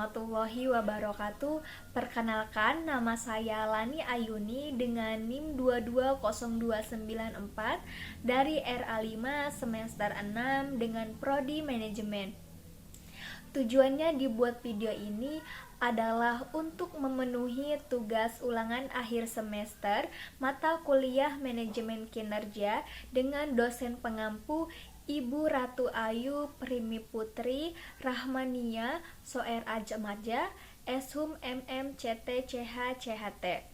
warahmatullahi wabarakatuh. Perkenalkan, nama saya Lani Ayuni dengan NIM 220294 dari RA5 semester 6 dengan Prodi Manajemen. Tujuannya dibuat video ini adalah untuk memenuhi tugas ulangan akhir semester mata kuliah Manajemen Kinerja dengan dosen pengampu Ibu Ratu Ayu Primi Putri Rahmania Soer Ajamaja Eshum MMCT CHCHT.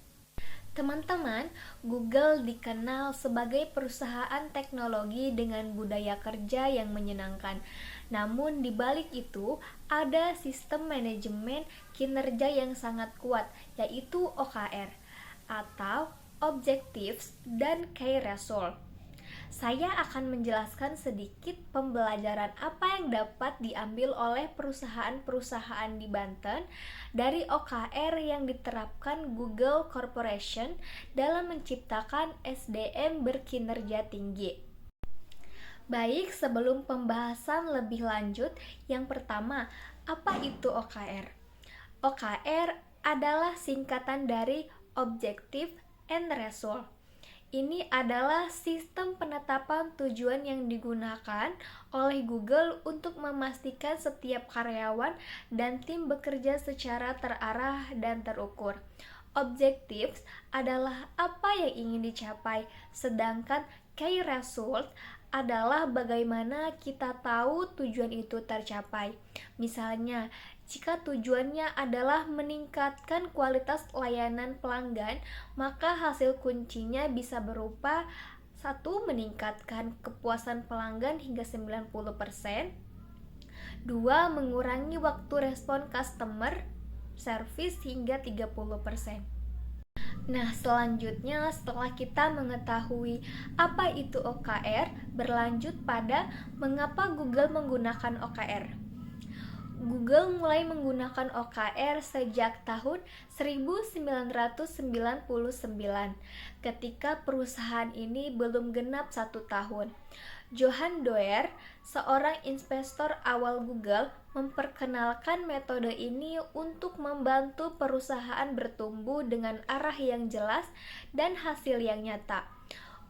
Teman-teman, Google dikenal sebagai perusahaan teknologi dengan budaya kerja yang menyenangkan. Namun di balik itu ada sistem manajemen kinerja yang sangat kuat, yaitu OKR atau Objectives dan Key Result. Saya akan menjelaskan sedikit pembelajaran apa yang dapat diambil oleh perusahaan-perusahaan di Banten dari OKR yang diterapkan Google Corporation dalam menciptakan SDM berkinerja tinggi. Baik, sebelum pembahasan lebih lanjut, yang pertama, apa itu OKR? OKR adalah singkatan dari Objective and Result. Ini adalah sistem penetapan tujuan yang digunakan oleh Google untuk memastikan setiap karyawan dan tim bekerja secara terarah dan terukur. Objectives adalah apa yang ingin dicapai, sedangkan key result adalah bagaimana kita tahu tujuan itu tercapai. Misalnya, jika tujuannya adalah meningkatkan kualitas layanan pelanggan, maka hasil kuncinya bisa berupa 1. Meningkatkan kepuasan pelanggan hingga 90%. 2. Mengurangi waktu respon customer service hingga 30%. Nah, selanjutnya setelah kita mengetahui apa itu OKR, berlanjut pada mengapa Google menggunakan OKR. Google mulai menggunakan OKR sejak tahun 1999 ketika perusahaan ini belum genap 1 tahun. Johan Doerr, seorang investor awal Google, memperkenalkan metode ini untuk membantu perusahaan bertumbuh dengan arah yang jelas dan hasil yang nyata.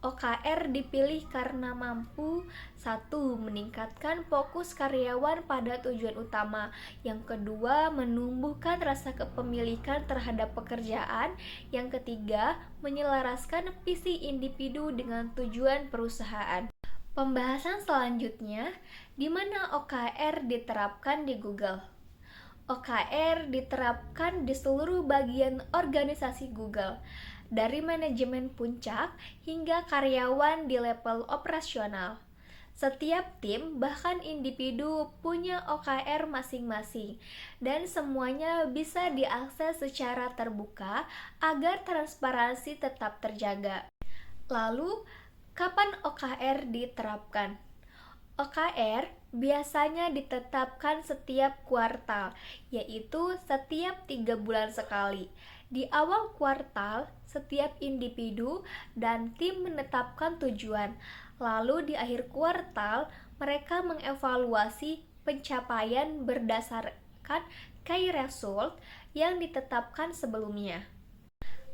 OKR dipilih karena mampu 1. Meningkatkan fokus karyawan pada tujuan utama. Yang kedua, menumbuhkan rasa kepemilikan terhadap pekerjaan. Yang ketiga, menyelaraskan visi individu dengan tujuan perusahaan. Pembahasan selanjutnya, di mana OKR diterapkan di Google. OKR diterapkan di seluruh bagian organisasi Google, dari manajemen puncak hingga karyawan di level operasional. Setiap tim, bahkan individu, punya OKR masing-masing, dan semuanya bisa diakses secara terbuka agar transparansi tetap terjaga. Lalu, kapan OKR diterapkan? OKR biasanya ditetapkan setiap kuartal, yaitu setiap 3 bulan sekali. Di awal kuartal, setiap individu dan tim menetapkan tujuan. Lalu di akhir kuartal, mereka mengevaluasi pencapaian berdasarkan key result yang ditetapkan sebelumnya.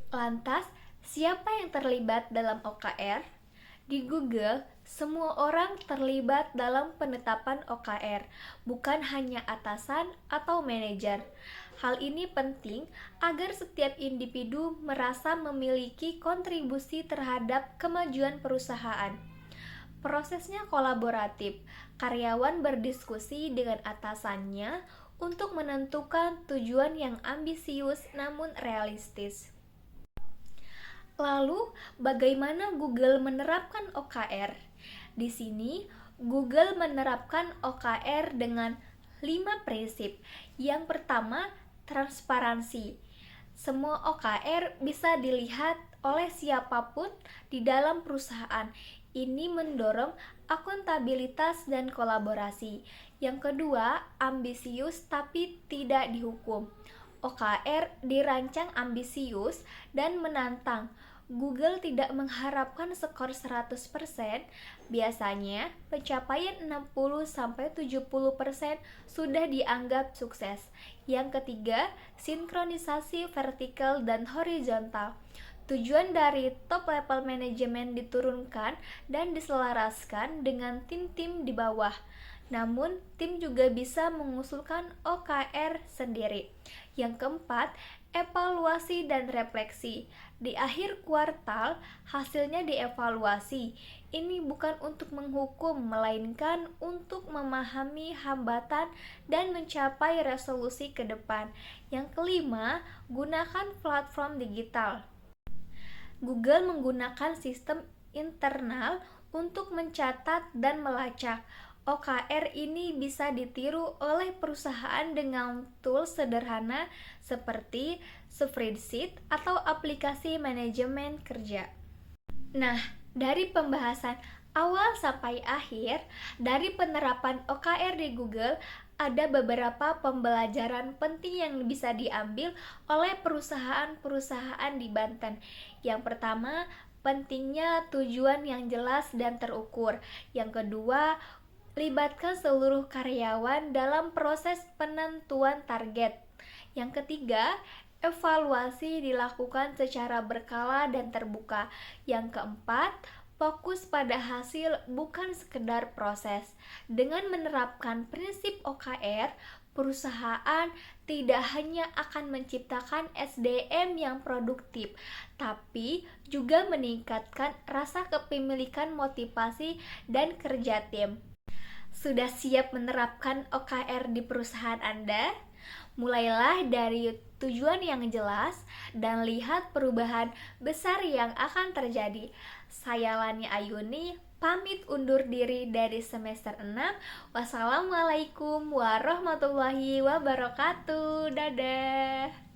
Lantas, siapa yang terlibat dalam OKR? Di Google, semua orang terlibat dalam penetapan OKR, bukan hanya atasan atau manajer. Hal ini penting agar setiap individu merasa memiliki kontribusi terhadap kemajuan perusahaan. Prosesnya kolaboratif. Karyawan berdiskusi dengan atasannya untuk menentukan tujuan yang ambisius namun realistis. Lalu, bagaimana Google menerapkan OKR? Di sini, Google menerapkan OKR dengan 5 prinsip. Yang pertama, transparansi. Semua OKR bisa dilihat oleh siapapun di dalam perusahaan. Ini mendorong akuntabilitas dan kolaborasi. Yang kedua, ambisius tapi tidak dihukum. OKR dirancang ambisius dan menantang, Google tidak mengharapkan skor 100%, biasanya pencapaian 60-70% sudah dianggap sukses. Yang ketiga, sinkronisasi vertikal dan horizontal. Tujuan dari top level manajemen diturunkan dan diselaraskan dengan tim-tim di bawah. Namun, tim juga bisa mengusulkan OKR sendiri. Yang keempat, evaluasi dan refleksi. Di akhir kuartal, hasilnya dievaluasi. Ini bukan untuk menghukum, melainkan untuk memahami hambatan dan mencapai resolusi ke depan. Yang kelima, gunakan platform digital. Google menggunakan sistem internal untuk mencatat dan melacak. OKR ini bisa ditiru oleh perusahaan dengan tools sederhana seperti spreadsheet atau aplikasi manajemen kerja. Nah, dari pembahasan awal sampai akhir, dari penerapan OKR di Google, ada beberapa pembelajaran penting yang bisa diambil oleh perusahaan-perusahaan di Banten. Yang pertama, pentingnya tujuan yang jelas dan terukur. Yang kedua, libatkan seluruh karyawan dalam proses penentuan target. Yang ketiga, evaluasi dilakukan secara berkala dan terbuka. Yang keempat, fokus pada hasil bukan sekedar proses. Dengan menerapkan prinsip OKR, perusahaan tidak hanya akan menciptakan SDM yang produktif, tapi juga meningkatkan rasa kepemilikan, motivasi, dan kerja tim. Sudah siap menerapkan OKR di perusahaan Anda? Mulailah dari tujuan yang jelas dan lihat perubahan besar yang akan terjadi. Saya Lani Ayuni, pamit undur diri dari semester 6. Wassalamualaikum warahmatullahi wabarakatuh. Dadah.